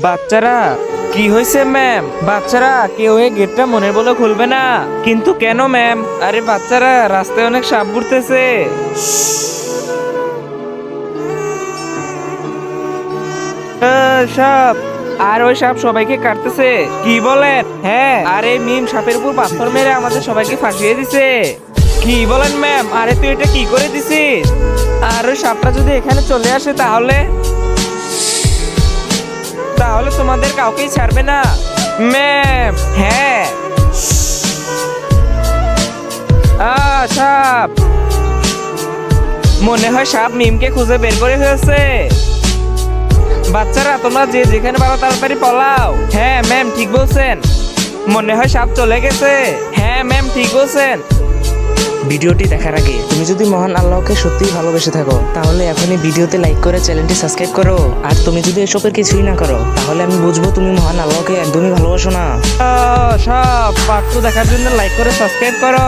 বাচ্চারা কি হয়েছে ম্যাম? বাচ্চারা কেউ এই গেটটা মনের বলে খুলবে না। কিন্তু কেন ম্যাম? আরে বাচ্চারা রাস্তায় অনেক সাপ ঘুরতেছে। সাপ, আর ওই সাপ সবাইকে কাটতেছে। কি বলেন? হ্যাঁ, আরে মিম সাপের উপর পাথর মেরে আমাদের সবাইকে ফাঁসিয়ে দিছে। কি বলেন ম্যাম? আরে তুই এটা কি করে দিছিস? আর ওই সাপটা যদি এখানে চলে আসে তাহলে তাহলে তোমাদের কাউকেই ছাড়বে না ম্যাম। হ্যাঁ, সাপ, মনে হয় সাপ মিমকে খুঁজে বের করে ফেলেছে। বাচ্চারা তোমরা যে যেখানে পারো তাড়াতাড়ি পলাও। হ্যাঁ ম্যাম, ঠিক বলছেন, মনে হয় সাপ চলে গেছে। হ্যাঁ ম্যাম, ঠিক বলছেন। ভিডিওটি দেখার আগে তুমি যদি মহান আল্লাহকে সত্যিই ভালোবেসে থাকো তাহলে এখনই ভিডিওতে লাইক করে চ্যানেলটি সাবস্ক্রাইব করো। আর তুমি যদি এসবের কিছুই না করো তাহলে আমি বুঝবো তুমি মহান আল্লাহকে একদমই ভালোবাসো না। সাপ পার্ট 2 দেখার জন্য লাইক করে সাবস্ক্রাইব করো।